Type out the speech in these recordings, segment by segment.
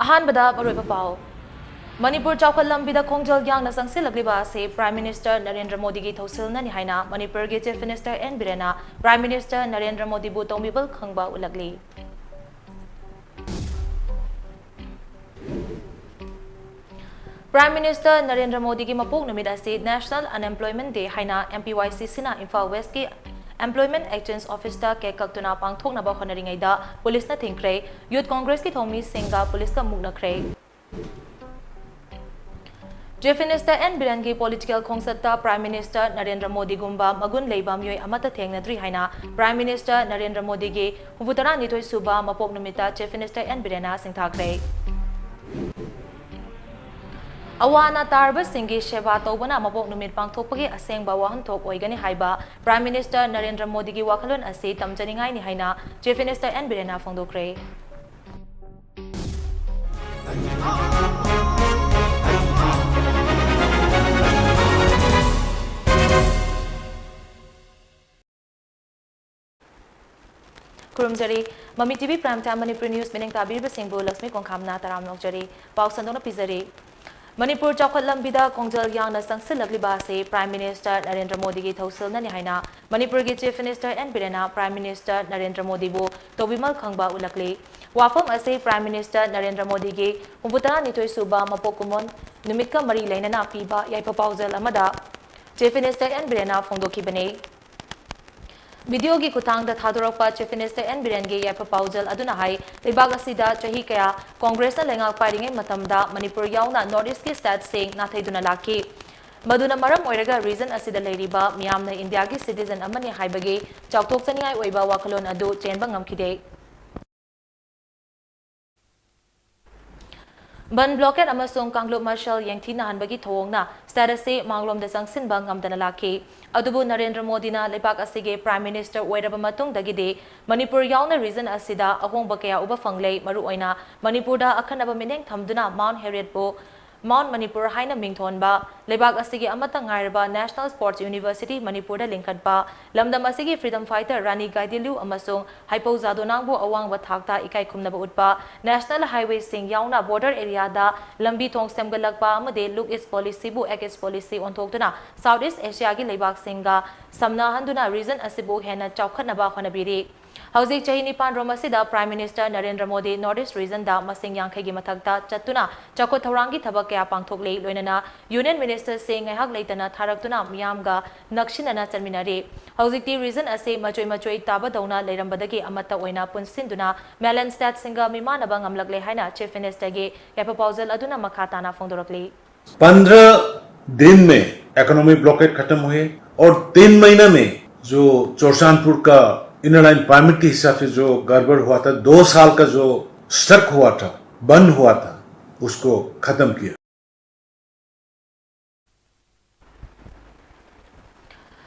अहानबदा मरुइबा पाओ मणिपुर चौखट लंबिदा खोंजल यांगना संगसिलग्लिबा से प्राइम मिनिस्टर नरेंद्र मोदी की थौसिलननि हाइना मणिपुर के चीफ मिनिस्टर एन बिरेना प्राइम मिनिस्टर नरेंद्र मोदी बु तोंबिबल खंगबा उलगली प्राइम मिनिस्टर नरेंद्र मोदी की मपोक नुमित असे नेशनल अनएम्प्लॉयमेंट डे हाइना एमपीवाईसी सिना इम्फाल वेस्ट की एम्प्लॉयमेंट एक्सचेंज ऑफिसर के कक्तुना पांगथोकनबा होनरिङैदा पुलिसना थिंख्रे यूथ कांग्रेस की थौमी सिंगा पुलिस का मुक्नख्रे चीफ मिनिस्टर एन बिरेन की पॉलिटिकल खोंसत्ता प्राइम मिनिस्टर नरेंद्र मोदी गुम्बा मगुन लेबा मियोय अमता थेंगनद्री हाइना प्राइम मिनिस्टर नरेंद्र मोदी की हुबुतरा निथोय सुबा मपोक नुमिता चीफ मिनिस्टर एन बिरेना सिंथाख्रे अवाना तारबा सिंगी सेवा तौबना मपोक नुमित पांगथोकपगी असेंगबा वाहनथोक ओइगनि हाइबा प्राइम मिनिस्टर नरेंद्र मोदी की वाखलोन असे तमजनिंगाइनि हाइना चीफ मिनिस्टर एन बिरेना फोंदोक्रे खुरुमजरी ममी TV prime time Manipur news meaning ताबीरबा सिंबु Lakshmi कोंखामना तराम नोकजरी पाउ संदोना पिजरी मणिपुर चौखट लंबिदा खोंजल यांगना संगसिलग्लिबा से प्राइम मिनिस्टर नरेंद्र मोदी की थौसिलननि हाइना मणिपुर की चीफ मिनिस्टर एन बिरेना प्राइम मिनिस्टर नरेंद्र मोदी बु तोबिमल खंगबा उलगली वाफम असे प्राइम मिनिस्टर नरेंद्र मोदी की हुबुतरा निथोय सुबा मपोकुमोन नुमितका मरी लेनना पीबा याइपा पाउजल अमदा चीफ मिनिस्टर एन बिरेना फोंदोखिबने वीडियो की खुतांग थादोरप चीफ मिनिस्टर एन बिरेन की याइपा पाउजल अदुना हाई लेबाग असिदा चही कया कांग्रेस लेंगाक पाइरिंगे मतमदा मणिपुर याउना नॉर्थ ईस्ट की स्टेट सिंग नाथैदुना लाखी मदुना मरम ओइरगा रीजन असिदा लेरिबा मियामना इंडिया की सिटीजन अमनि हाइबगे चाउथोकचनियाय ओइबा वाखलोन अदु चेनबा ngamkhide बन ब्लॉकेट अमसों कांगलुप मार्शल यंगथीना हनबगी थोंगना स्टेटस से मांगलोम द संगसिनबा ngamdana लाखी अदुबु नरेंद्र मोदीना लेबाक असिगे प्राइम मिनिस्टर ओइरबा मतुंगदगिदे मणिपुर याउना रीजन असिदा अहोंबा कया उबा फंगले मरु ओइना मणिपुरदा अखनबा मिनेंग थमदुना माउंट हेरियट बो माउंट मणिपुर हाइना मिंगथोनबा लेबाक असिगे अमता ngairaba नेशनल स्पोर्ट्स यूनिवर्सिटी मणिपुरदा लिंखटबा लमदम असिगे फ्रीडम फाइटर रानी गाइदिलु अमसों हाइपौ जादोनांगबो अवांगबा थाकता इकाई खुमनबा उटबा नेशनल हाईवे सिंग याउना बॉर्डर एरिया दा लंबी थोंग सेमगलकबा अमदे लुक इस पॉलिसी बु एक्स पॉलिसी ओंथोक्तुना साउथ ईस्ट एशिया की लेबाक सिंगा समनाहंदुना रीजन असिबु हेना चौखनबा होनबिरी हौजिक चही निपान रोम असिदा prime minister Narendra Modi north east region दा मसिंग यांखैगी मथक्ता चत्तुना चौखो थौरांगी थबक कया पांगथोकले लोइनना यूनियन मिनिस्टर से ngaiहक लेतना थारक्तुना मियामगा नक्सिनना चलमिनारे हौजिकती रीजन असे मचोय मचोय ताबा दौना लेरंबदगी अमता ओइना पुनसिंदुना मेलन स्टेट सिंगा मिमानबा ngamlakle हाइना चीफ मिनिस्टर गे यापा पाउजल अदुना मखाताना फोंदोरकले 15 दिन में इकोनॉमी ब्लॉकेट खत्म हुए और 3 महीना में जो चौरसानपुर का इनर लाइन परमिट के हिसाब से जो गड़बड़ हुआ था 2 साल का जो स्टक हुआ था बंद हुआ था उसको खत्म किया।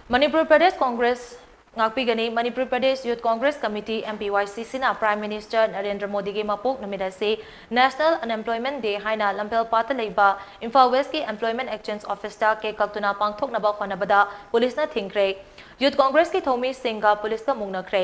मणिपुर प्रदेश कांग्रेस ngakpigani मणिपुर प्रदेश यूथ कांग्रेस कमिटी एमपीवाईसी सिना प्राइम मिनिस्टर नरेंद्र मोदी के मपोक नुमित से नेशनल अनएम्प्लॉयमेंट डे हाइना लंपेल पाता लेबा इम्फाल वेस्ट की एम्प्लॉयमेंट एक्सचेंज ऑफिसर के कक्तुना पांगथोकनबा होनबदा पुलिसना थिंख्रे यूथ कांग्रेस की थौमी सिंगा पुलिस का मुंगनख्रे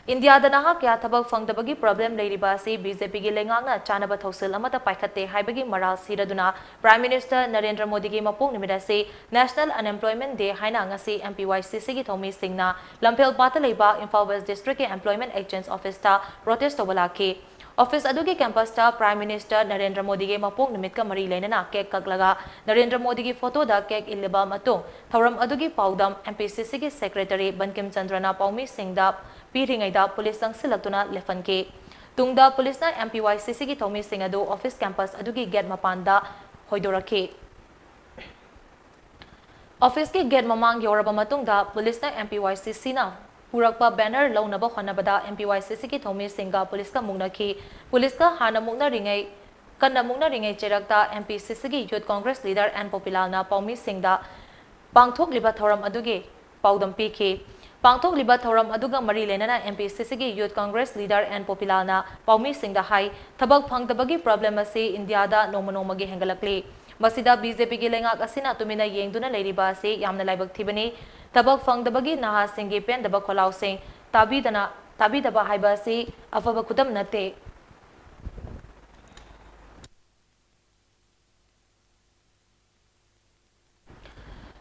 इंडिया दना क्या थबक फंगदबगी प्रॉब्लम लेरिबा से बीजेपी की लेंगांगना चानब थौसिल अमता पाइखते हाइबगी मराल सिरदुना प्राइम मिनिस्टर नरेंद्र मोदी की मपोक निमित से नेशनल अनएम्प्लॉयमेंट डे हाइना ngasi एमपीवाईसी की थौमी सिंगना लंपेल पाता लेबा इम्फाल वेस्ट डिस्ट्रिक्ट के एम्प्लॉयमेंट एक्सचेंज ऑफिसर प्रोटेस्ट तोबलाकी ऑफिस अदुगी कैंपस ता प्राइम मिनिस्टर नरेंद्र मोदी के मपोक निमित का मरी लेना केक कगलगा नरेंद्र मोदी की फोटो दा केक इल्लेबा मतुंग थौरम अदुगी पाउदम एमपीसीसी के सेक्रेटरी बंकिम चंद्रना पौमी सिंगदा पीरिंगैदा पुलिस संगसिलक्तुना लेफनके तुंगदा पुलिसना एमपीवाईसी की थौमी सिंग अदु ऑफिस कैंपस अदुगी गेट मपानदा होइदोरखे ऑफिस के गेट ममांग योरबा मतुंगदा पुलिसना एमपीवाईसी ना पुरक्पा बैनर लौनबा होनबदा एमपीवाईसी की थौमी सिंगा पुलिस का मुंगनखी पुलिस का हाना मुंगना रिंगै चेरक्ता एमपीसीसी की यूथ कांग्रेस लीडर एन पोपिलालना पौमी सिंगदा पांगथोकलिबा थौरम अदुगे पाउदम पीखी पांगथोकलिबा थौरम अदुगा मरी लेना एमपीसीसी की यूथ कांग्रेस लीडर एन पोपिलालना पौमी सिंगदा हाई थबक फंगदबगी प्रॉब्लम असे इंडिया दा नोमनोमगे हेंगलकले मसिदा बीजेपी की लेंगाक असिना तुमिना येंगदुना लेरिबा से यामना लाइबक थिबनी थबक फंगदबगी नहा सिंगे पेंदबा खोलाव सिंग ताबीदबा हाइबा से अफबा खुदम नते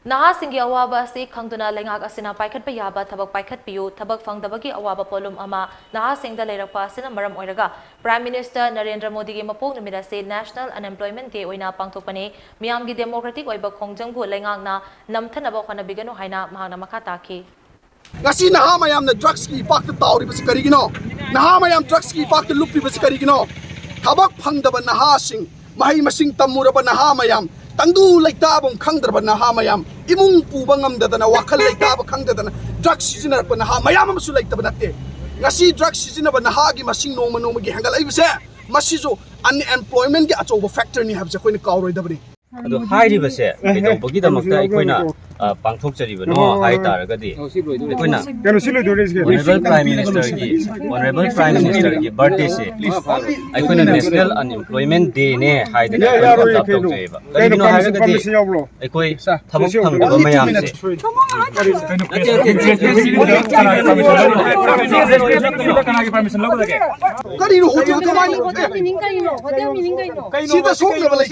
Nahasinggi awaba asi khangduna lengak asina paikhatpa yaba thabak paikhatpiyu thabak fangdabagi awaba polum ama nahasingda leirakpa asina maram oiraga Prime Minister Narendra Modi gi mapok numida se National Unemployment Day oina pangthokpani miyamgi democratic oiba khongjangbu lengakna namthanaba khonabiganu haina mahana makha taki ngasi naha mayamna drugs ki ipak tauri basi karigino naha mayam drugs ki ipak lupi basi karigino thabak phangdaba naha sing mahi masing tamuraba naha mayam tangdu laitabam khangdraba naha mayam imung puba ngamdadana wakhal laitaba khangdadana drugs sizinarpa naha mayam amsu laitaba natte ngasi drugs sizinaba naha gi masing noma noma gi hangal aibse masijo unemployment gi achoba factor ni habse khoina kawroi dabani adu hairibase kaitabagi damakta aikoina pangthokjaribano hai taragadi aikoina honorable prime minister gi birthday se aikoina national unemployment day ne haidana adopt tawjaiba karigino haragadi aikoi thabak phangdaba mayam se karino hotel kamai sida sokle balai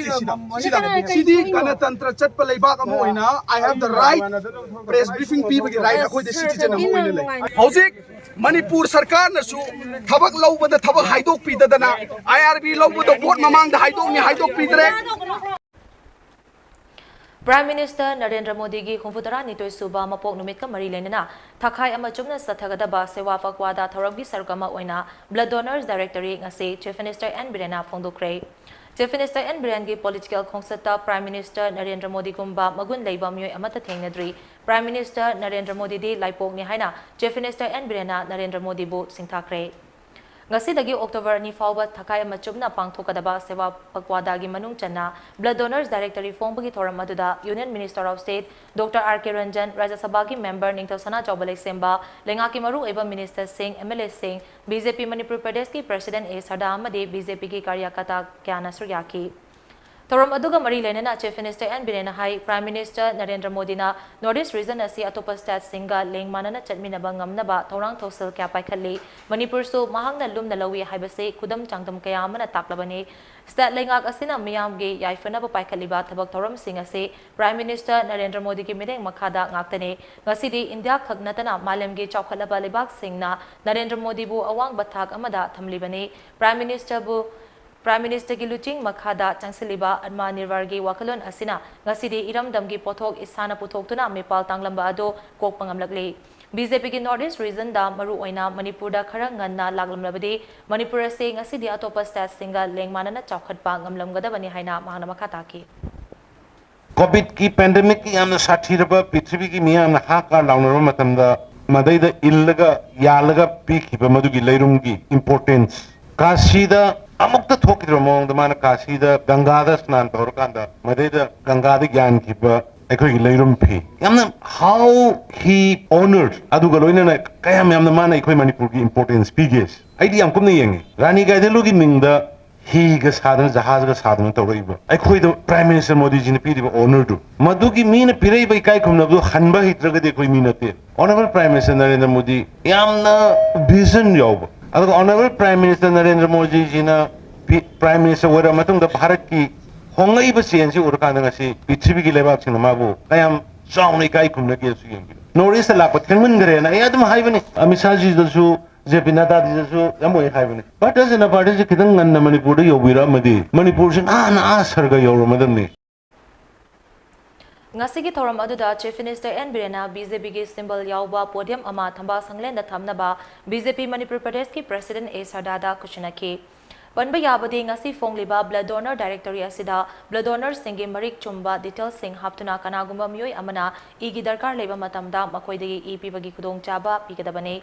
sida sidi ganatantra chatpa leibak ama oina I have the right press briefing people ki right akoi the citizen ama oina lai hojik Manipur sarkar na su thabak lawbada thabak haidok pidadana IRB lawbada vote mamang da haidok pidre Prime Minister Narendra Modi gi Khumfutara nitoi suba mapok numit ka mari lenana thakai ama chumna sathagadaba sewa fakwada thoragbi sarkama oina Blood Donors Directory ngase Chief Minister N Birena Fongdokre Chief Minister N Biren gi political khongsata Prime Minister Narendra Modi gumba magun leiba myoi amata thengnadri Prime Minister Narendra Modi di laipok ni haina Chief Minister N Birena Narendra Modi bu singthakre Ngasidagi October ni fawba thakai ama chumna pangthokadaba sewa pakwada gi manung channa Blood Donors Directory fongbagi thoram aduda Union Minister of State Dr. R.K. Ranjan Rajya Sabha gi member Ningthau Sana Chaubalai Semba lenga ki maru eba Minister Singh MLA Singh BJP Manipur Pradesh ki President A Sarda amade BJP ki karyakata kyana suryaki Thoram aduga mari lenana Chief Minister N Birena hai Prime Minister Narendra Modi na Northeast region asi atopa state singa lengmanana chatminaba ngamnaba thorang thosal kya paikhalli Manipur su mahangna lumna lawi haibase khudam changdam kaya amana taklabani state lengak asina miyam ge yaifanaba paikhalliba thabak thoram sing ase Prime Minister Narendra Modi ki mideng makhada ngaktane ngasidi India khagnatana malem ge chawkhalaba lebak singna Narendra Modi bu awang bathak amada thamlibani Prime Minister ki luching makhada changsiliba Atma Nirvar gi wakalon asina ngasidi iramdam gi pothok isana puthok-tuna mepal tanglamba ado kokpangamlakle BJP ki Northeast region da maru oina Manipur da khara nganna laglamlabadi Manipur se ngasidi atopa state singa lengmanana chawkhatpa ngamlamgadabani haina mahana makhata ki COVID की pandemic की यामना साथीरबा पृथ्वी की मियामना हाका लाउनरबा मतमदा मदैदा इल्लगा यालगा पीखिबा मदुगी लैरुमगी importance काशीदा अमुक्ता थोकिद्रो मोंगदा माना काशीदा गंगादा स्नान तौरकांदा मदैदा गंगादा ज्ञान खिबा अखोगी लैरुम फी यामना how he honored अदुगा लोइनाना कयाम यामना माना अखोई मणिपुर की importance पीगेस आइडी याम कुमना येंगे रानी गाइदेलुगी मिंगदा हिगा साधन जहाजगा साधन तौरइबा अखोइदो प्राइम मिनिस्टर मोदी जी ने पीदिबा ऑनर दु मदुगी मीना पिरइबा इकाई खुमनबदो हनबा हित्रगदे अखोई मीनते honourable prime minister Narendra Modi यामना विजन यावबा अदुगा honourable prime minister Narendra Modi ji ना प्राइम मिनिस्टर ओरा मतुंगदा भारत की होंगइबा चेंजि उरकांदा ngasi पृथ्वी की लेबाक सिंग माबु कयाम चाउन इकाई खुमनके सुयंगि नॉर्थ ईस्ट लापत खेंगमनगरे ना यादम हाइबनी अमित शाह जी दसु जेपी नड्डा जी दसु यामोय हाइबनी but as na party ji kidan ngan manipur da yobira madi manipur sin na sarga yoro madamni Ngasigi thoram aduda Chief Minister N Birena BJP ki symbol yawba podium ama thamba sanglenda thamnaba BJP Manipur Pradesh ki President A Sarda da kushinaki Panba yabadi ngasi fongliba Blood Donor Directory asida Blood Donor singi marik chumba details sing haptuna kanagumba miyoi amana igi darkar leba matamda makoidagi EP bagi khudong chaba pigadabane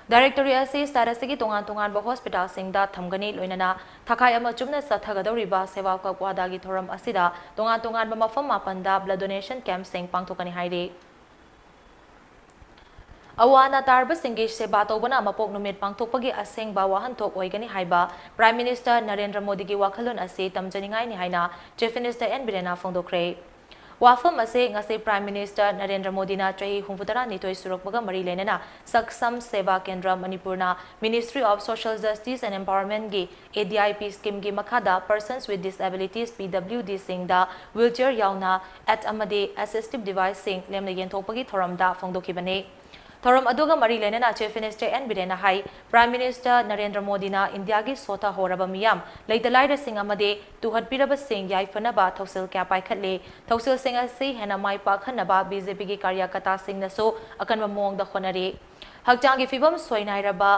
Directory asi starasigi tongan ba hospital singda thamgani loinana thakai ama chumna sathagadoriba sewa ka kwadagi thoram asida tongan ba mafam mapanda blood donation camp sing pangthokani haire Awana tarba singi seba tobana mapok numit pangthokpagi asengba wahanthok oigani haiba Prime Minister Narendra Modi gi wakhalon ase tamjaningai ni haina Chief Minister N Birena Fongdokre Wafam ase ngase Prime Minister Narendra Modi na chahi humfutara nitoi surokbaga mari lenana Saksam Seva Kendra Manipurna Ministry of Social Justice and Empowerment gi ADIP scheme gi makhada persons with disabilities PWD sing da wheelchair yauna at amade assistive device sing lemna yenthopagi thoramda phongdokhibane Thoram aduga mari lenana Chief Minister N Birena hai Prime Minister Narendra Modi na India gi sota horaba miyam leitalai ra sing amade tuhad piraba sing yai fanaba thausil kya pai khatle thausil sing ase hena mai pa khanaba BJP gi karyakata sing na so akanwa mong da khonare hakjang gi fibam soinai raba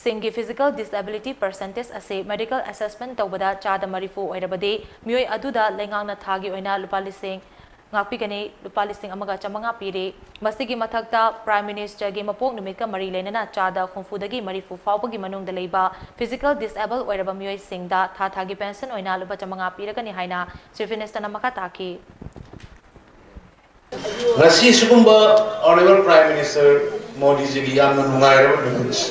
sing gi physical disability percentage ase medical assessment tawbada chada marifu oirabade mioi aduda lengang na thagi oina lupali sing ngakpigani lupali sing amaga chamanga pire masigi mathakta Prime Minister gi mapok numit ka mari lenana chada khumfudagi marifu fawbagi manungda leiba physical disabled oiraba mioi singda thagi pension oina lupa chamanga pirakani haina Chief Minister namaka taki ngasi sugumba honorable Prime Minister Modi ji gi yamna nungairaba numis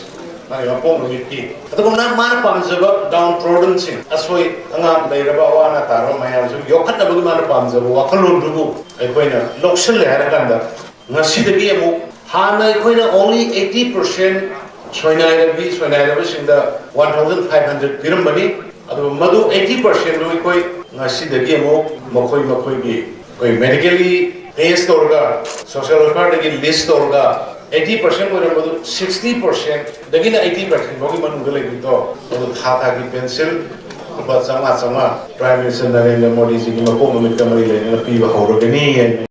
na mapok numit ki atagum na mana pamjaba downtrodden sing asoi anga leiraba wana taro mayam su yokhatna bagi mana pamjaba wakalon dugu aikoina loksel le hara kanda ngasi dagi amu hana aikoina only 80% soinairabi singda 1500 dirambani adu madu 80% lo ikoi ngasi dagi amu makoi gi koi medically test orga social welfare dagi list orga 80% or about 60%, the 80% Mogi Manugale to Hata pencil, but Sama Prime Minister Narendra Modi is in a home with Kamari and a people Horogani.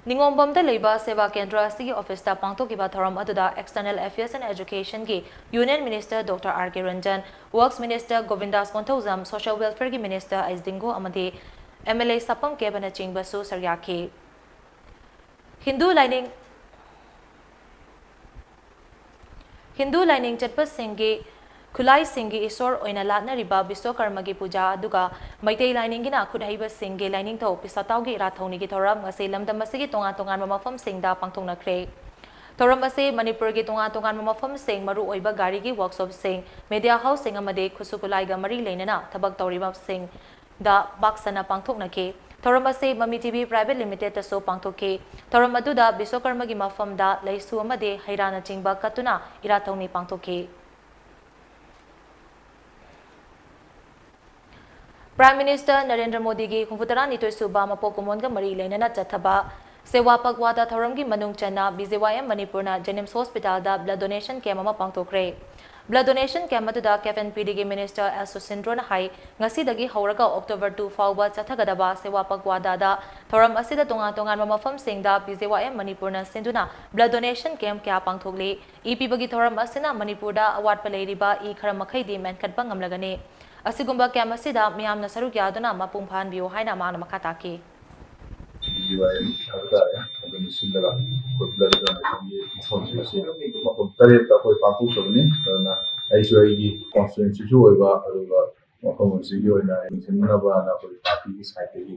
Ningombamda Labor Seva Kendra City Office ta pangthokiba thoram aduda External Affairs and Education gi Union Minister Dr. R.K. Ranjan, Works Minister Govindas Konthozam, Social Welfare gi Minister Aisdingo amade MLA Sapam Kebana Chingbasu Saryaki Hindu lining Chatpa Singhi Kulai Singhi Isor Oina Latna Riba Bisokarma gi Puja Aduga Maitei lining gina Kudhaiba Singhi lining to Pisatau gi Rathoni gi Thoram ngase lamdam masigi tongan mamafam singda pangthongna kre Thoram ase Manipur gi tongan mamafam sing maru oiba gari gi workshop sing media house sing amade Khusukulai ga mari leinana thabak tawriba sing da baksana pangthokna ke thoram ase Mami TV Private Limited ta so pangthoke thoram aduda Bisokarma gi mafam da leisu amade hairana chingba katuna irathongni pangthoke Prime Minister Narendra Modi gi humfutara nitoi suba mapokumon ga mari leinana chathaba sewa pagwada thoram gi manung chana BJYM Manipurna Jenims Hospital da blood donation camp ama pangthokre Blood donation camp aduda KFNPD Minister Elso Sindrona hai ngasi dagi hauraga October 2 fawba chathagadaba sewa pagwada da thoram asida tongan mamafam singda BJYM Manipurna sinduna blood donation camp kya pangthogle EP bagi thoram asina Manipurda award paleiriba I khara makhai di menkhatba ngamlagane asigumba camp asida miyamna saruk yaduna mapung phan bio haina mana makataki BJYM ada dan sindara blood donation sponsor makom tare ta koi paku sobni karena ISOI conference ju oiba aruba makom sigi oina sinna ba na koi party ki side gi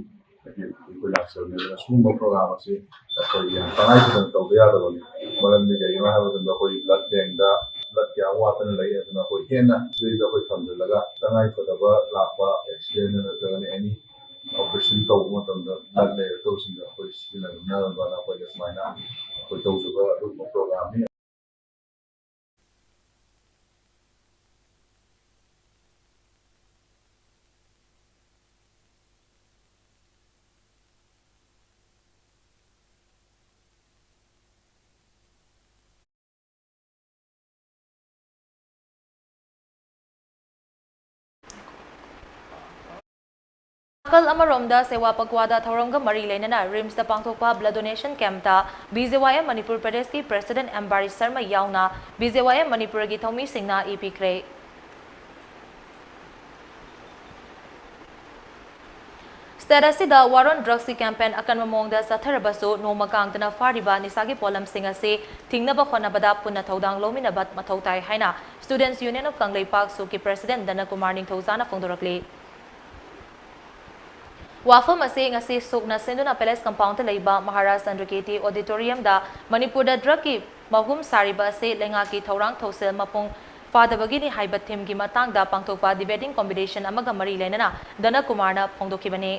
ko lakso ne na sumba program ase koi ya tanai ko to ya da bani malam de ga ha da koi blood bank da blood ya wa tan lai na koi hena de da koi tham laga tanai ko da ba lakpa accident na da ne any operation to mo tam da le to sin da koi sina na ba na koi LUXMI koi to zo ba program ni Kal amaromda sewa pagwada thoramga mari leinana rims da pangthokpa blood donation camp ta BJYM Manipur Pradesh ki President Ambari Sharma yauna BJYM Manipur gi thomi singna EP kre Stadasi da Waron Drugs campaign akan mamongda satharabaso noma kangtana fariba nisagi polam singase thingnaba khonabada punna thodang lominabat mathautai haina Students Union of Kanglei Park so ki President Dana Kumar Ningthozana phongdorakle Wafam ase ngasi sukna senduna Palace Compound leiba Maharaj Andraketi Auditorium da Manipur da drug ki mahum sariba ase lenga ki thorang thosel mapung ꯐꯥꯗꯕꯒꯤꯅꯤ ꯍꯥꯏꯕ ꯊꯤꯝꯒꯤ ꯃꯇꯥꯡꯗ ꯄꯥꯡꯊꯣꯛꯄ ꯗꯤꯕꯦꯇꯤꯡ competition ꯑꯃꯒ ꯃꯔꯤ ꯂꯩꯅꯅ ꯗꯅꯀꯨꯃꯥꯔꯅ ꯐꯣꯡꯗꯣꯛꯈꯤꯕꯅꯤ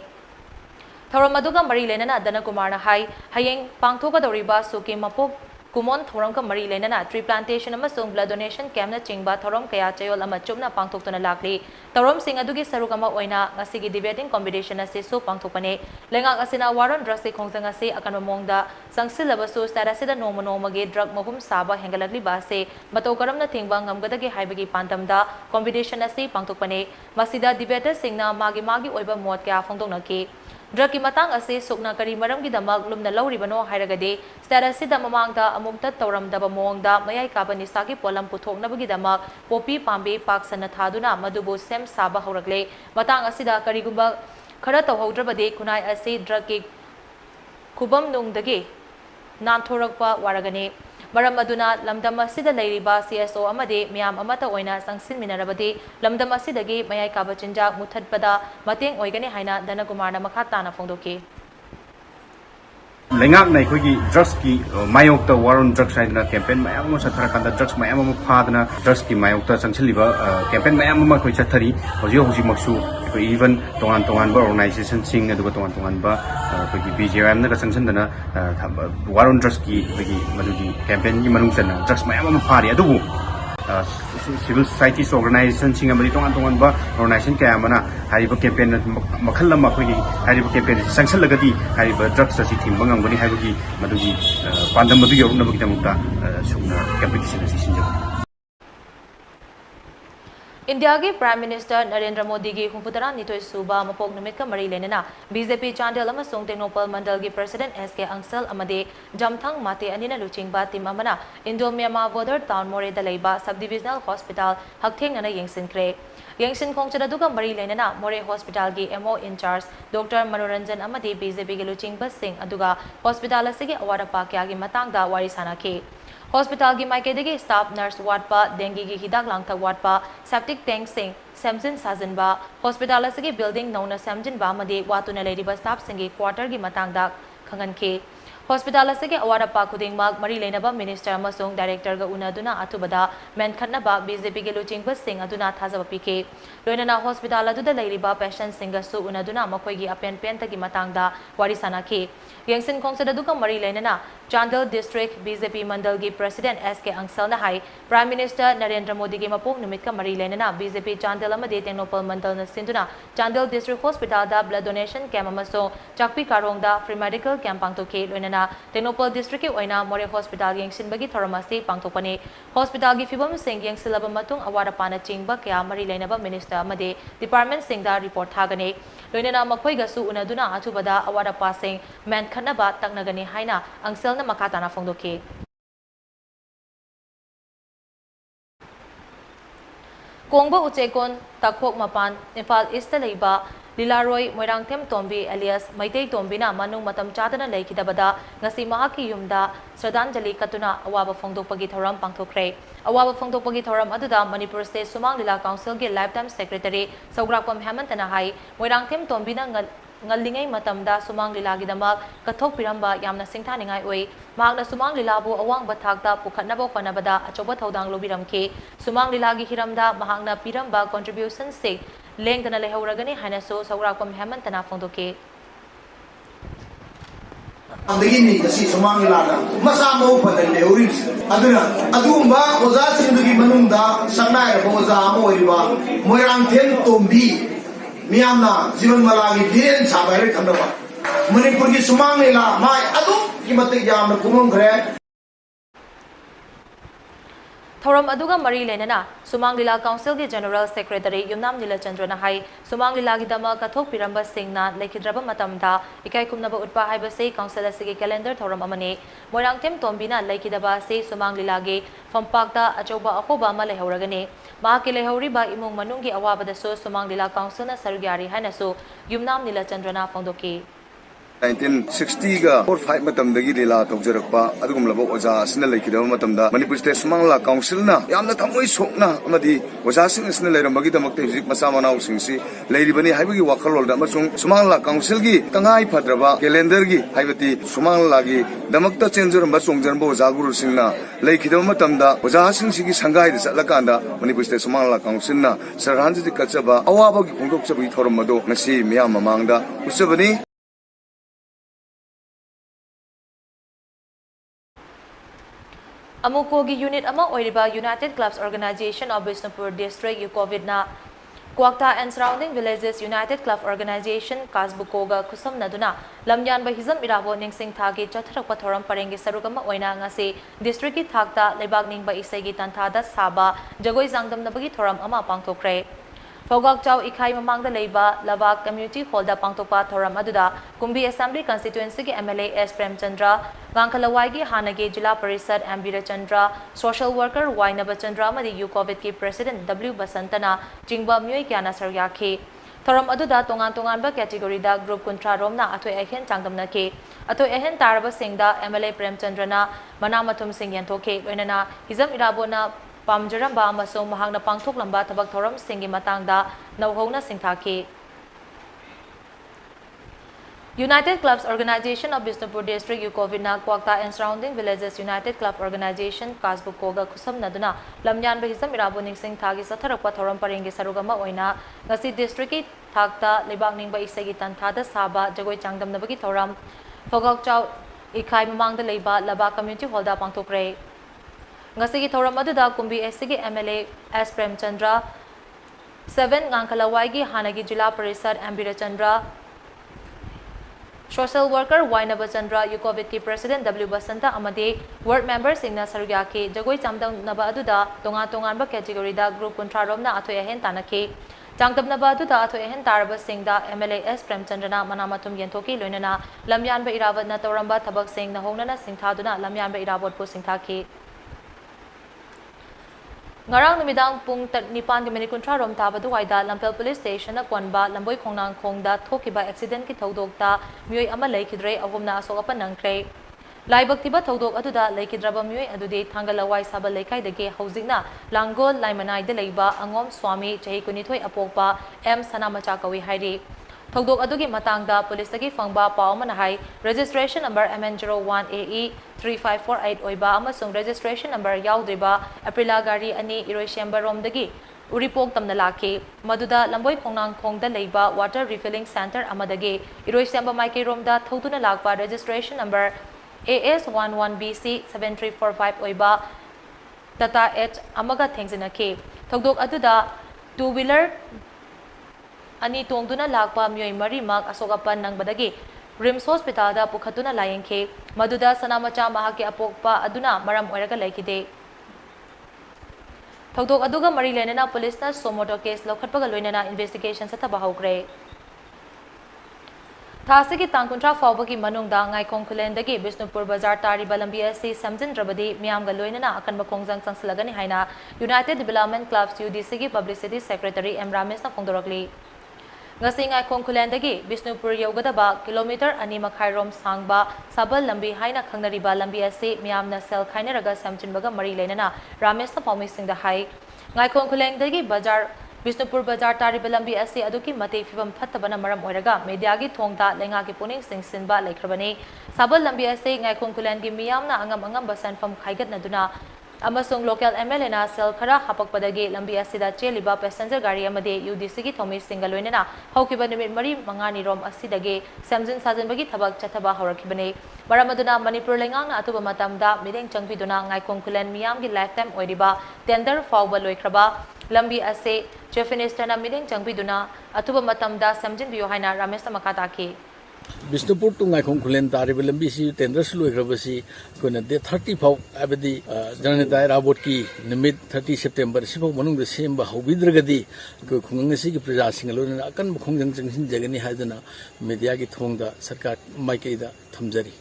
ꯊꯧꯔꯝ ꯑꯗꯨꯒ ꯃꯔꯤ ꯂꯩꯅꯅ ꯗꯅꯀꯨꯃꯥꯔꯅ ꯍꯥꯏ ꯍꯌꯦꯡ ꯄꯥꯡꯊꯣꯛꯀꯗꯧꯔꯤꯕ ꯁꯨꯀꯤ ꯃꯄꯣꯛ ꯀꯨꯃꯣꯟ ꯊꯧꯔꯝꯒ ꯃꯔꯤ ꯂꯩꯅꯅ ꯇ꯭ꯔꯤ ꯄ꯭ꯂꯥꯟꯇꯦꯁꯟ ꯑꯃꯁꯨꯡ ꯕ꯭ꯂꯗ ꯗꯣꯅꯦꯁꯟ ꯀꯦꯝꯞꯅ ꯆꯤꯡꯕ ꯊꯧꯔꯝ ꯀꯌꯥ ꯆꯌꯣꯜ ꯑꯃ ꯆꯨꯞꯅ ꯄꯥꯡꯊꯣꯛꯇꯨꯅ ꯂꯥꯛꯂꯤ ꯊꯧꯔꯝꯁꯤꯡ ꯑꯗꯨꯒꯤ ꯁꯔꯨꯛ ꯑꯃ ꯑꯣꯏꯅ ꯉꯁꯤꯒꯤ ꯗꯤꯕꯦꯇꯤꯡ ꯀꯣꯝꯄꯤꯇꯤꯁꯟ ꯑꯁꯤꯁꯨ ꯄꯥꯡꯊꯣꯛꯄꯅꯤ ꯂꯩꯉꯥꯛ ꯑꯁꯤꯅ ꯋꯥꯔ ꯑꯣꯟ ꯗ꯭ꯔꯒꯁꯀꯤ ꯈꯣꯡꯖꯪ ꯑꯁꯤ ꯑꯀꯟꯕ ꯃꯑꯣꯡꯗ ꯆꯪꯁꯤꯜꯂꯕꯁꯨ ꯁ꯭ꯇꯦꯠ ꯑꯁꯤꯗ ꯅꯣꯡꯃ ꯅꯣꯡꯃꯒꯤ ꯗ꯭ꯔꯒ ꯃꯍꯨꯝ ꯁꯥꯕ ꯍꯦꯟꯒꯠꯂꯛꯂꯤꯕ ꯑꯁꯤ ꯃꯇꯧ ꯀꯔꯝꯅ ꯊꯤꯡꯕ ꯉꯝꯒꯗꯒꯦ ꯍꯥꯏꯕꯒꯤ ꯄꯥꯟꯗꯝꯗ ꯀꯣꯝꯄꯤꯇꯤꯁꯟ ꯑꯁꯤ ꯄꯥꯡꯊꯣꯛꯄꯅꯤ ꯃꯁꯤꯗ ꯗꯤꯕꯦꯇꯔꯁꯤꯡꯅ ꯃꯥꯒꯤ ꯑꯣꯏꯕ ꯃꯣꯠ ꯀꯌꯥ ꯐꯣꯡꯗꯣꯛꯅꯈꯤ ꯗ꯭ꯔꯒꯀꯤ ꯃꯇꯥꯡ ꯑꯁꯤ ꯁꯨꯛꯅ ꯀꯔꯤ ꯃꯔꯝꯒꯤꯗꯃꯛ ꯂꯨꯝꯅ ꯂꯧꯔꯤꯕꯅꯣ ꯍꯥꯏꯔꯒꯗꯤ ꯁ꯭ꯇꯦꯠ ꯑꯁꯤꯗ ꯃꯃꯥꯡꯗ ꯑꯃꯨꯛꯇ ꯇꯧꯔꯝꯗꯕ ꯃꯑꯣꯡꯗ ꯃꯌꯥꯏ ꯀꯥꯕ ꯅꯤꯁꯥꯒꯤ ꯄꯣꯠꯂꯝ ꯄꯨꯊꯣꯛꯅꯕꯒꯤꯗꯃꯛ ꯄꯣꯄꯤ ꯄꯥꯝꯕꯤ ꯄꯥꯛ ꯁꯟꯅ ꯊꯥꯗꯨꯅ ꯃꯗꯨꯕꯨ ꯁꯦꯝ ꯁꯥꯕ ꯍꯧꯔꯛꯂꯦ ꯃꯇꯥꯡ ꯑꯁꯤꯗ ꯀꯔꯤꯒꯨꯝꯕ ꯈꯔ ꯇꯧꯍꯧꯗ꯭ꯔꯕꯗꯤ ꯈꯨꯟꯅꯥꯏ ꯑꯁꯤ ꯗ꯭ꯔꯒꯀꯤ ꯈꯨꯕꯝꯅꯨꯡꯗꯒꯤ ꯅꯥꯟꯊꯣꯔꯛꯄ ꯋꯥꯔꯒꯅꯤ ꯃꯔꯝ ꯑꯗꯨꯅ ꯂꯝꯗꯝ ꯑꯁꯤꯗ ꯂꯩꯔꯤꯕ CSO ꯑꯃꯗꯤ ꯃꯤꯌꯥꯝ ꯑꯃꯠꯇ ꯑꯣꯏꯅ ꯆꯪꯁꯤꯟꯃꯤꯟꯅꯔꯕꯗꯤ ꯂꯝꯗꯝ ꯑꯁꯤꯗꯒꯤ ꯃꯌꯥꯏ ꯀꯥꯕ ꯆꯤꯟꯖꯥꯛ ꯃꯨꯠꯊꯠꯄꯗ ꯃꯇꯦꯡ ꯑꯣꯏꯒꯅꯤ ꯍꯥꯏꯅ ꯗꯅꯀꯨꯃꯥꯔꯅ ꯃꯈꯥ ꯇꯥꯅ ꯐꯣꯡꯗꯣꯛꯈꯤ ꯂꯩꯉꯥꯛꯅ ꯑꯩꯈꯣꯏꯒꯤ ꯗ꯭ꯔꯒꯁꯀꯤ ꯃꯥꯌꯣꯛꯇ ꯋꯥꯔ ꯑꯣꯟ ꯗ꯭ꯔꯒꯁ ꯍꯥꯏꯗꯅ ꯀꯦꯝꯄꯦꯟ ꯃꯌꯥꯝ ꯑꯃ ꯆꯠꯊꯔꯀꯥꯟꯗ ꯗ꯭ꯔꯒꯁ ꯃꯌꯥꯝ ꯑꯃ ꯐꯥꯗꯅ ꯗ꯭ꯔꯒꯁꯀꯤ ꯃꯥꯌꯣꯛꯇ ꯆꯪꯁꯤꯜꯂꯤꯕ ꯀꯦꯝꯄꯦꯟ ꯃꯌꯥꯝ ꯑꯃ ꯑꯩꯈꯣꯏ ꯆꯠꯊꯔꯤ ꯍꯧꯖꯤꯛꯃꯛꯁꯨ ꯑꯩꯈꯣꯏ ꯏꯚꯟ ꯇꯣꯉꯥꯟꯕ ꯑꯣꯔꯒꯅꯥꯏꯖꯦꯁꯟꯁꯤꯡ ꯑꯗꯨꯒ ꯇꯣꯉꯥꯟꯕ ꯑꯩꯈꯣꯏꯒꯤ BJYMꯅꯒ ꯆꯪꯁꯤꯟꯗꯅ ꯋꯥꯔ ꯑꯣꯟ ꯗ꯭ꯔꯒꯁꯀꯤ ꯑꯩꯈꯣꯏꯒꯤ ꯃꯗꯨꯒꯤ ꯀꯦꯝꯄꯦꯟꯒꯤ ꯃꯅꯨꯡ ꯆꯟꯅ ꯗ꯭ꯔꯒꯁ ꯃꯌꯥꯝ ꯑꯃ ꯐꯥꯔꯤ ꯑꯗꯨꯕꯨ civil society organization amadi tongan organization kaya amana hariba campaign makhal ama khoi hariba campaign sanction lagadi hariba drugs asi thimba ngangani haibagi madugi pandam madu yoruna bagi tamukta sugna competition asi sinja India के prime minister Narendra Modi की हुंफुतरा नितोय सुबा मपोक निमित का मरी लेना BJP चांडल अमसुंग Tengnoupal मंडल की president SK अंसल अमदे जमथंग माते अनिना लुचिंगबा टीम अमना Indo Myanmar border town Moreh दलेबा सब डिविजनल हॉस्पिटल हकथेंगना येंगसिनख्रे येंगसिन खोंगचदुगा मरी लेना मोरे हॉस्पिटल की MO इंचार्ज डॉक्टर मनोरंजन अमदे बीजेपी के लुचिंगबा सिंह अदुगा हॉस्पिटल असिगे अवारपा क्या की मतांगदा वारी सानाखे हॉस्पिटल की माइकेदगी स्टाफ नर्स वाटपा डेंगी की हिदाक लांगथक वाटपा सेप्टिक टैंक सिंह सेमजिन साजनबा हॉस्पिटल असिगे बिल्डिंग नौना सेमजिनबा मदे वातुना लेरिबा स्टाफ सिंह क्वार्टर की मतांगदा खंगनखे हॉस्पिटल असिगे अवारपा खुदिंगमक मरी लेनबा मिनिस्टर अमसुंग डायरेक्टर गा उनादुना अथुबदा मेनखनबा बीजेपी के लुचिंगबा सिंह अदुना थाजबा पिखे लोइनना हॉस्पिटल अदुदा लेरिबा पेशेंट सिंगसु उनादुना मखोइगी अपेन पेंतगी मतांगदा वारी सानाखे येंगसिन खोंगसदुगा मरी लेनना चांदल डिस्ट्रिक्ट बीजेपी मंडल की प्रेसिडेंट SK अंसल ने high prime minister Narendra Modi के मपोक निमित का मरी लेना बीजेपी चांदल अमदे टेक्नोपल मंडल न सिंधुना चांदल डिस्ट्रिक्ट हॉस्पिटल दा ब्लड डोनेशन कैम्प अमसो चाकपी कारोंग दा फ्री मेडिकल कैम्प पांगतोके लोइनना टेक्नोपल डिस्ट्रिक्ट के ओइना मोरे हॉस्पिटल येंगसिनबगी थोरमासे पांगतोकने हॉस्पिटल की फिबम सिंह येंगसिलब मतुंग अवारपाना चिंगबा क्या मरी लेनबा मिनिस्टर अमदे डिपार्टमेंट सिंह दा रिपोर्ट थागने लोइनना मखोइगसु उनादुना अथुबदा अवारपा सिंह मेनखनबा तकनगने हाइना अंसल न मखाताना फोंदोके कोंगबा उचेकोन तखोक मपान इम्फाल ईस्ट लेबा लीलारोय मोइरांगथेम तोंबी एलियस मैतै तोंबीना मनु मतम चादना लेखिदबदा ngasi mahaki yumda श्रद्धांजलि कतुना अवाब फोंदोकपगी थौरम पांगथोखरे अवाब फोंदोकपगी थौरम अदुदा मणिपुर स्टेट सुमांग लीला काउंसिल के लाइफ टाइम सेक्रेटरी सौग्राकपम हेमंतना हाई मोइरांगथेम तोंबीना ngalingay matamda sumang lila gidamak kathok piramba yamna singthaningai oi mahakna sumang lilabu awang bathakta pukhatnaba honabada achoba thodang lobiramke sumang lila gi hiramda mahakna piramba contribution se lengdana lehauragani hanaso saurakpam hemantana phongdoke andagi ni kasi sumang lila masa mo padal leuri aduna adumba oza sindugi manungda sanai oza mo riba moirang then tombi मियामना जीवन मलागी then साबारे Khandwa Manipur की सुमांग लीला my अदु की मते याम कुमम खरे थौरम अदुगा मरी लेना Sumang Lila council के general secretary Yumnam नीलचंद्रना high Sumang लीला की दमा कथोक पिरंबा सिंहना लेखिद्रब मतमदा इकाई कुमनबा उत्पा हाइबसे काउंसिल असिगे कैलेंडर थौरम अमने मोइरांगथेम तोंबीना लेखिदबा से सुमांग लीला के फंपाकता अचौबा अहोबा अमा लेहौरगने माके लेहौरिबा इमुंग मनुंगी अवाबदसो सुमांग लीला काउंसिल न सरुग्यारी हाइनसो Yumnam नीलचंद्रना फोंदोके 1960 ga 45 matam dagi lila tawjarakpa adugum labo oja asina leikidaba matamda Manipur State Sumangla Council na yamna thamoi sokna amadi oja sing asina leirambagi damakte hujik masa manau singsi leiribani haibagi wakhalol da amasung Sumangla Council gi tangai phadraba calendar gi haibati Sumangla gi damakta chenjuramba chongjanbo oja guru singna leikidaba matamda oja singsi gi sangai da chatlakanda Manipur State Sumangla Council na sarhanji kachaba awaba gi khongdokchabagi thoramado ngasi miyam mamangda usabani Amukogi unit ama oiriba United Clubs Organization of Bisnupur District COVID na Kwakta and surrounding villages United Club Organization Kasbukoga kusam naduna lamyan bahizam irabo ningsing thagi chatharak pathoram parengi sarugama oina ngasi district ki thakta lebak ning ba isegi tanthada saba jagoi jangdam nabagi thoram ama pangthokre Fogak Chow Ikai Mamangda Leiba Lavak Community Hall da Pangtopa Thoram Aduda Kumbi Assembly Constituency ki MLA S Prem Chandra Gangkalawai gi Hanage Jila Parisad Ambira Chandra Social Worker Wainaba Chandra Madi COVID ki President W Basantana Jingba Myoy Kyana Saryakhi Thoram Aduda tongan ba category da group kuntra romna atoi ehen changdamna ke atoi ehen taraba singda MLA Prem Chandra na manamathum sing yanthoke loinana hizam irabona Pamjaramba amasong mahangna pangthoklamba thabak thoram singi matangda nauhona singthaki United Clubs Organization of Bisnupur District COVID na Kwakta and surrounding villages United Club Organization Kasbukoga kusam naduna lamyan bahizam irabo ningsing thagi satharakpa thoram parengi sarugama oina ngasi district ki thakta lebak ningba isegi tanthada saba jagoi changdam nabagi thoram Fogak Chow Ikai mamangda leiba Laba Community Hall da pangthokre Ngasigi thoram aduda kumbi SCG MLA S Prem Chandra 7 Gangkalawai gi Hanagi Jila Parisad Ambira Chandra Social Worker Wainaba Chandra COVID ki President W Basanta amadi Ward Members singna sarugyaki jagoi chamdam naba aduda tongan ba category da group kontraromna athoi ahen tanaki Changdam naba aduda athoi ahen taraba singda MLA S Prem Chandra na manamatum yenthoki loinana lamyan ba irawat na toramba thabak sing na hongnana singthaduna lamyan ba irawat po singthaki Ngarang numidang pung 9:13 rom tabadu waida Lampel Police Station na Kwanba Lamboi Khongnang Khongda thokiba accident ki thodokta myoi ama leikidre ahumna asogapan nangkre Laibak tiba thodok aduda leikidraba myoi adude Thangalawai Saba Leikai dage hauzingna Langgol Laimanai de leiba Angom Swami chahi kunithoi apokpa M Sanamacha kawi hairi Thodok adugi matangda police dagi fangba paw manahai registration number MN01AE 3548 oiba amasung registration number yaudriba Aprila gari ani Iroisyamba romdagi uripok tamna laki maduda lamboi khongnang khongda leiba water refilling center amadagi Iroisyamba maike romda thoduna lakpa registration number AS11BC 7345 oiba Tata H amaga thengsinaki Thodok aduda two-wheeler Ani tongduna lakpa myoy marimak asogapan nang badagi Rims Hospital da pukhatuna layengke maduda sanamacha mahaki apokpa aduna maram oiraga laikide Thodok aduga mari lenana police na somoto case lokhatpaga loinana investigation sa thaba hokre Thasigi tangkuntra fawbagi manungda ngaikong kulendagi Bisnupur Bazar tari balambi asi samjindrabadi miyamga loinana akan bakongjang sangsalagani haina United Development Clubs UDC gi Publicity Secretary M Ramesh na fongdorokli Ngasi ngaikong kulendagi Bisnupur yaugadaba kilometer 2.5 rom sangba sabal lambi haina khangnariba lambi asi miyamna sel khainaraga samjinbaga mari leinana Ramesh na pawmisingda hai ngaikong kulendagi bazar Bisnupur Bazar tariba lambi asi aduki mate fibam phattabana maram oiraga media gi thongda lenga gi puning singsinba laikhrabani sabal lambi asi ngaikong kulengi miyamna angam basanfam khaigat naduna amasung local MLA na sel khara hapakpadagi lambi asida cheliba passenger gari amade UDC gi thomi singaloinena haukiba nimit mari mangani rom asidage samjin sajanbagi thabak chathaba horakibane baramaduna Manipur lengang na atuba matamda mideng changbiduna ngaikong kulen miyam gi lifetime oiriba tender fawba loikraba lambi ase chief minister na mideng changbiduna atuba matamda samjin biyo haina Ramesh makataki Bisnupur to Ngaikong Kulen Tariba Lambi si tenders Luikrabasi Kuna de 30 Pau Abadi Janata Rabotki Nimid 30 September Sipo Manung the same Bahobidragadi Kungasi Praja Singalon Akan Kongjang Jagani Hadana Mediagi Thonga Sarkat Maikeda Thamjari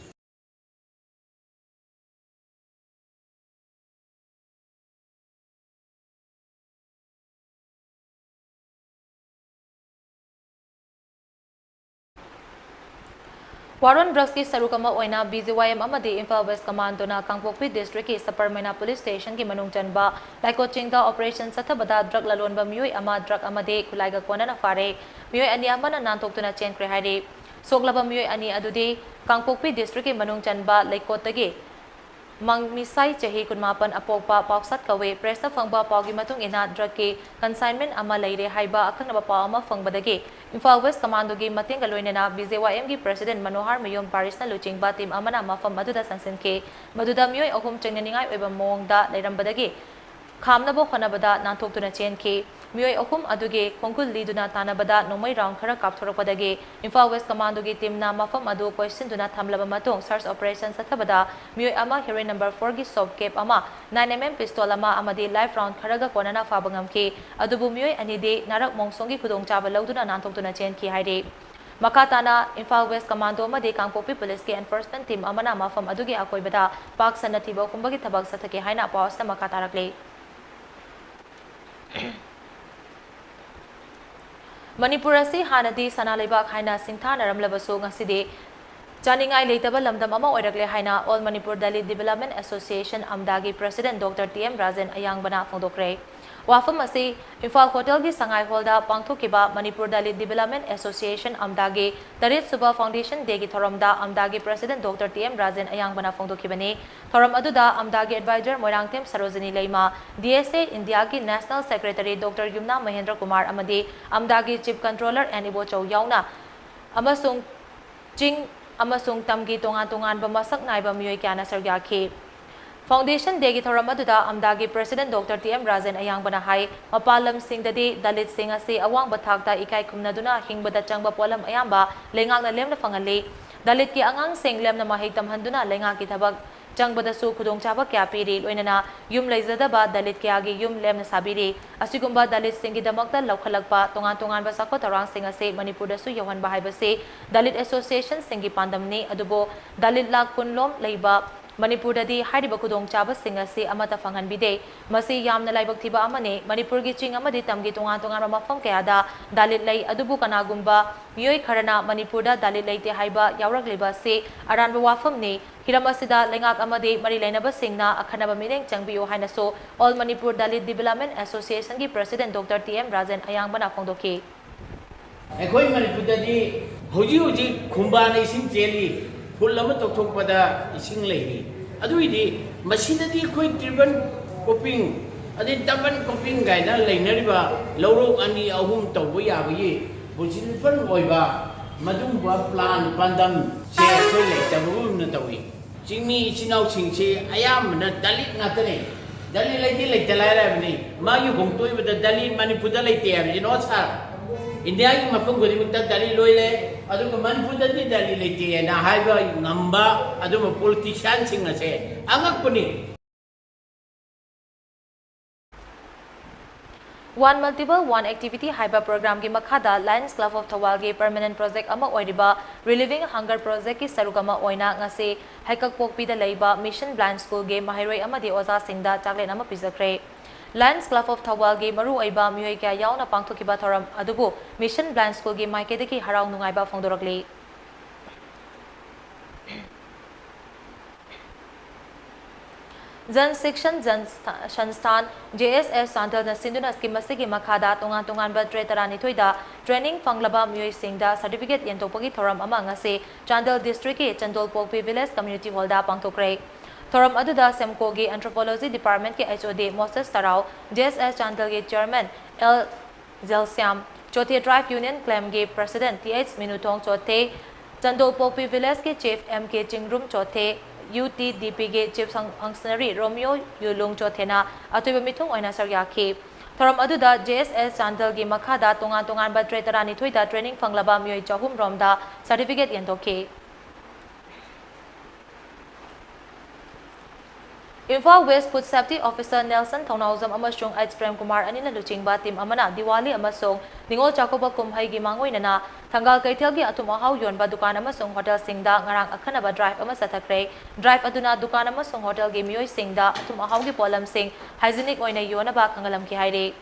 Waron drugs ki sarukama oina BZYM amadi Imphal West Commando na Kangpokpi District ki Saparmaina Police Station ki manung chanba laiko chingda operation sathabada drug lalonba miyoi ama drug amade kulaiga kona na fare miyoi ani amana nantoktuna chen kre haire soglaba miyoi ani adudi Kangpokpi District ki manung chanba laiko tagi Mangmisai chahi kunmapan apokpa pausat kawe presta fangba paugi matung ina drug ki consignment ama leire haiba akhanaba pa ama fangbadagi Imphal West Commando gi mating galoinena BZYM gi President Manohar Mayom Paris na luchingba team amana mafam maduda sangsinke maduda miyoi ahum chengnaningai oiba mongda leirambadagi khamnabo khonabada nantoktuna chenki miyoi ahum aduge kongkul liduna tanabada nomai round khara kapthorakpadagi Imphal West Commando gi team na mafam adu question duna thamlaba matung search operation sathabada miyoi ama heroin number 4 gi soft cap ama 9mm pistol ama amadi live round kharaga konana fabangamki adubu miyoi anide narak mongsongi khudong chaba lauduna nantoktuna chenki haire Makatana Imphal West Commando amadi Kangpokpi Police ki enforcement team amana mafam adugi akoibada pak sanathiba kumbagi thabak sathake haina pawsta makatarakle Manipur asi hanadi sanalebak haina singthana ramlabasu ngasidi chaningai leitaba lamdam ama oirakle haina All Manipur Dalit Development Association amdagi President Dr. TM Rajan Ayangbana fongdokre wafam asi Imphal Hotel gi sangai holda pangthokiba Manipur Dalit Development Association amdagi Tarit Suba Foundation degi thoramda amdagi President Dr. TM Rajan Ayangbana fongdokibani thoram aduda amdagi advisor Moirangtem Sarojini Leima DSA India gi National Secretary Dr. Yumna Mahendra Kumar amadi amdagi Chief Controller and Ibo Chow yauna amasung Jing amasung tamgi tongan ba masak naiba miyoi kyana sargyaki Foundation degi thoramatuda amdagi President Dr. TM Rajan Ayangbana hai mapalam singdadi Dalit sing asi awang bathakta ikai khumnaduna hingbada changba polam ayamba lengakna lemna fangali Dalit ki angang sing lemna mahiktam handuna lengak ki thabak changbada su khudong chaba kya piri loinana yum leizadaba Dalit kyagi yum lemna sabiri asigumba Dalit singi damakta laukhalakpa tongan ba sakko tarang sing ase Manipur da su yawan bahai base Dalit Association singi pandamni adubo Dalit la kunlom leiba Manipur dadi hariba kudong chaba singasi amata fangan bide masi yamna laibak thiba amane Manipur gi ching amadi tamgi tongan mafam kayada Dalit lay adubu kanagumba miyoi kharana Manipur da Dalit laite haiba yawrak leba se aranba wafam ne hiramasida lengak amade mari lainaba singna akhanaba mineng changbiyo haina so All Manipur Dalit Development Association gi President Dr. TM Rajan Ayangbana fongdoki Ekoi Manipur dadi hoji khumbana ising cheli full ama tokthokpada ising lehi aduidi masidadi khoi triban coping adi taban coping gaina leinariba lawro ani ahum tawba yabi bujilpan oiba madumba plan pandam se khoi leitabu na tawi chingmi chinau chingche ayam na Dalit ngatane Dalit leiti leitalai bani ma yu gongtoi bada Dalit Manipur da leite abi no sar India ki mafum gori mutta Dalit loile adu ko Manipur da Dalit leite na haiba ngamba adu mo politician sing ase angak puni One Multiple One Activity Haiba Program ki makhada Lions Club of Thawal ki permanent project ama oiriba Relieving Hunger Project ki sarugama oina ngase Haikakpokpi da leiba Mission Blind School ge mahairoi amadi oza singda chaklen ama pizakre Lions Club of Thawal gi maru aiba miyoi kya yauna pangthokiba thoram adubu Mission Blind School gi maikede ki harau nungaiba fongdorakli Jan Section Jan Shanstan JSF Santal na Sinduna scheme asigi makhada tongan ba tretarani thoida training fanglaba miyoi singda certificate yentopagi thoram ama ngase Chandal District ki Chandolpokpi Village Community Hall da pangthokre thoram aduda Semco gi Anthropology Department ki HOD Moses Tarau JSF Chandal gi Chairman L Zelsiam Chothe Drive Union Claim gi President TH Minutong Chothe Chandolpokpi Village ki Chief MK Chingrum Chothe UTDP ge Chief Functionary Romeo Yulung Chothena atuiba mithung oina saryaki thoram aduda JSS Chandal gi makhada tongan ba tretarani thoida training fanglaba miyoi chahum romda certificate yentoke Imphal West Food Safety Officer Nelson Thongnauzam amasung H. Prem Kumar anina luchingba team amana Diwali amasung Ningol Chakoba Kumhai gi mangoinana Thangal Kaithel gi atumahau yonba dukan amasung hotel singda ngarang akhanaba drive ama sathakre drive aduna dukan amasung hotel gi miyoi singda atumahau gi polam sing hygienic oina yonaba khangalam ki haire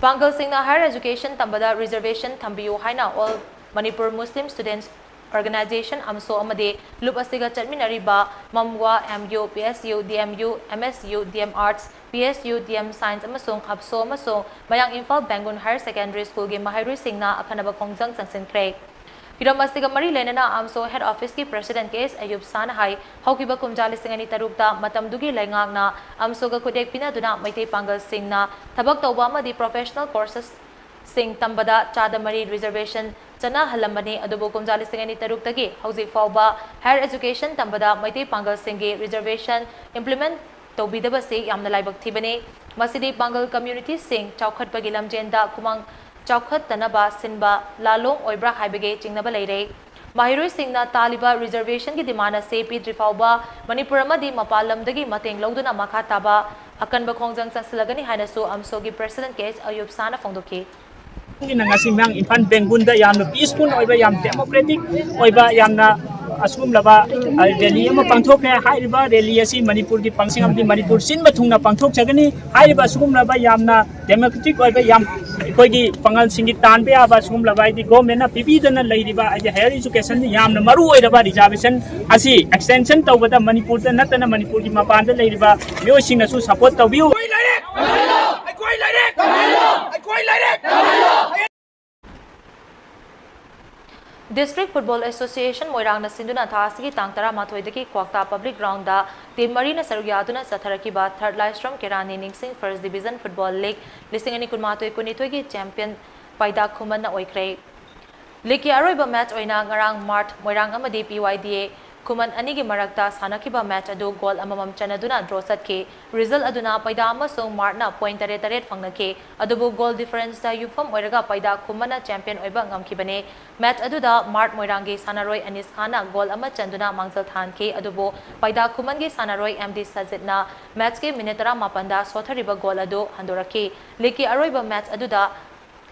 Pangal singna higher education tambada reservation thambiyo haina all Manipur Muslim students Organization amso amade lup asiga chatminariba mamwa MU PSU DMU MSU DM Arts PSU DM Science amasung apso amasung mayang Imphal Bangun Higher Secondary School gi mahairui singna akhanaba kongjang changsinkhre Hiram asiga mari lenana amso head office ki president case Ayub San hai haukiba kumjali singani tarukta matamdugi laingakna amso ga khudek pinaduna maitei pangal singna thabak tawba amadi professional courses Sing Tambada Chadamari Reservation Chana Halambani Adubo Kumjali Singani Taruktagi Hausi Fauba Higher Education Tambada Maiti Pangal Singi Reservation Implement Tobidabasi Yamna Laibak Tibane Masidi Pangal Community Sing Chaukhat Pagilam Jenda Kumang Chaukhat Tanaba Sinba Lalong Oibra Haibage Chingnaba Leire Mahirui Singna Taliba Reservation ki dimana se P3 Fauba Manipur amadi Mapalamdagi Mateng Lauduna Makataba Akanba Kongjang Changsilagani Hainasu Amsogi President case Ayub Sana Fongdoki Nangasimang Imphal Bengunda yamna peaceful oiba yam democratic oiba yamna asum laba rally ama pangthokne hairiba rally asi Manipur ki pangsing amdi Manipur sin bathungna pangthok chagani hairiba asum laba yamna democratic oiba yam koigi pangal singi tanbe aba asum laba di government na pibidana leiriba aja higher education yamna maru oiraba reservation asi extension tawbada Manipur da natana Manipur ki mapanda leiriba myo singna su support tawbiu District Football Association Moirang na Sinduna Thasigi Tangtara Mathoidaki Kwakta Public Ground da Team Marina Sarugyaduna Satarakiba Third Livestrom Kerani Ningsing First Division Football League Lisingani Kunmatoi Kunitoigi Champion Paida Kuman na Oikre Liki Aroiba match oina ngarang Mart Moirang amadi PYDA Kuman anigi marakta sanakiba match adu goal amamam chanaduna draw satke result aduna paida amasung Martna point tare fangnake adubu goal difference da yufam oiraga paida kumana champion oiba ngamkibane match aduda Mart Moirangi Sanaroi Anis Khana goal ama chanduna mangzal thanke adubu paida kumangi Sanaroi MD Sajidna match ke minutara mapanda sothariba goal adu handorake leki aroiba match aduda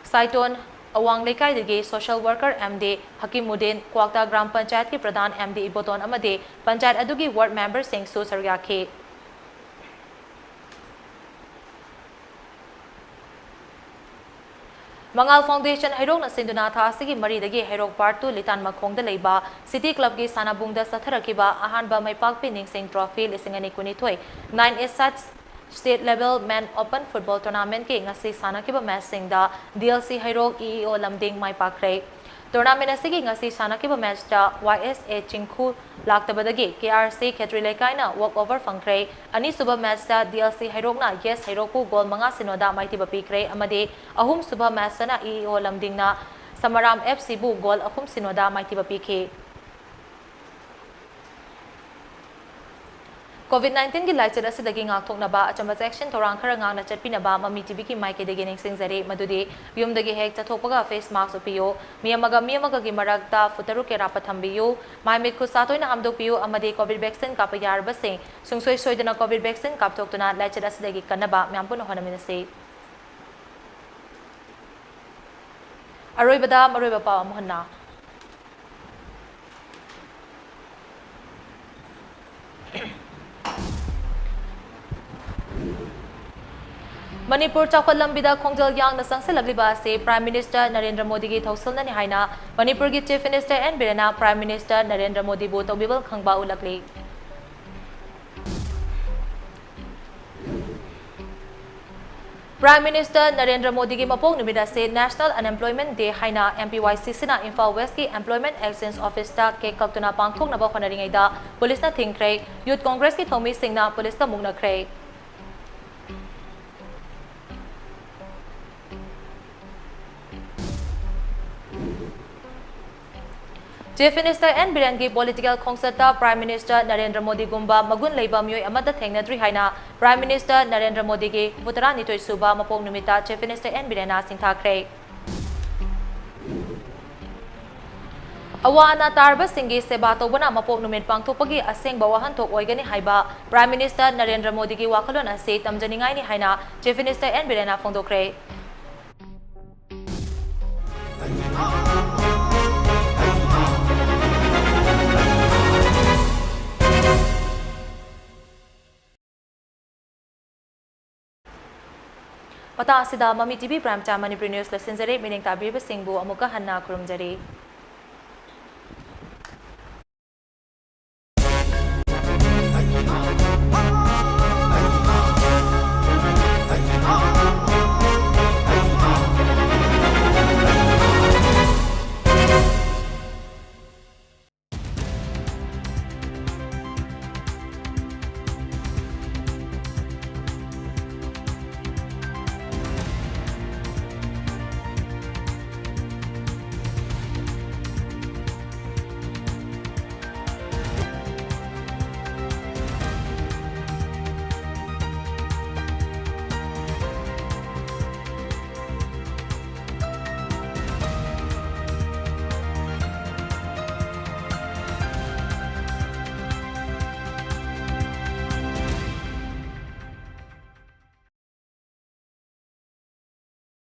Saiton Awang Lekai Digi Social Worker MD Hakimuddin Kwakta Gram Panchayat ki Pradhan MD Iboton Amade Panchayat Adugi Ward Member Singh Su Saryake Mangal Foundation Hairok na Sinduna Thasigi Maridagi Hairok Part 2 Litan Makhongda Leiba City Club ki Sanabungda Satharakiba Ahanba Maipak Pining Singh Trophy Lisingani Kunithoi 9 Sats State Level Men Open Football Tournament ki ngasi sanakiba match singda DLC Hairok EEO Lamding Mai Pakre Tournament asigi ngasi sanakiba match da YSA Chingkhu Laktabadagi KRC Khetri Lekaina walkover fangkre ani suba match da DLC Hairok na Yes Hairokku goal manga sinoda maitiba pikre amade ahum suba match na EEO Lamding na Samaram FC bu goal ahum sinoda maitiba pikhe COVID-19 ki laichar asidagi ngakthoknaba achamba section thorang khara ngakna chatpinaba Mami TV ki mic degi ningsingjare madudi yumdagi hek chathokpaga face mask upiyo miyamaga gi marakta futaru ke rapa thambiyo maimit khu satoina amdokpiyo amade COVID vaccine kapa yarba se sungsoi soidana COVID vaccine kapthoktuna laichar asidagi kanaba myampun honaminase aroibada maroiba pa mohna Manipur Chawkhat Lambida Khongjal Yang na sangsilagliba se Prime Minister Narendra Modi gi thausalna ni haina Manipur gi Chief Minister and Birana Prime Minister Narendra Modi bu tawbibal khangba ulakli Prime Minister Narendra Modi gi mapong numida se National Unemployment Day haina MPYC sina Imphal West ki Employment Exchange Office ta ke kaktuna pangthok naba khonaringai da police na thingkrai Youth Congress ki thomi singna police ka mugna krai Chief Minister and Birangi Political Concert Prime Minister Narendra Modi Gumba Magun Leiba Myoy Amada Thengnadri Haina Prime Minister Narendra Modi gi Butara Nitoi Suba Mapong Numita Chief Minister and Birana Singthakre Awana Tarba Singi Seba Tobana Mapong Numit Pangtopagi Aseng Bawahan Tok Oigani Haiba Prime Minister Narendra Modi gi Wakalon Ase Tamjaningai ni Haina Chief Minister and Birana Fongdokre Pata asida Mami TV Prime Time Manipuri News Lesson Zare Meaning Tabir Singbu Amuka Hanna Kurumjari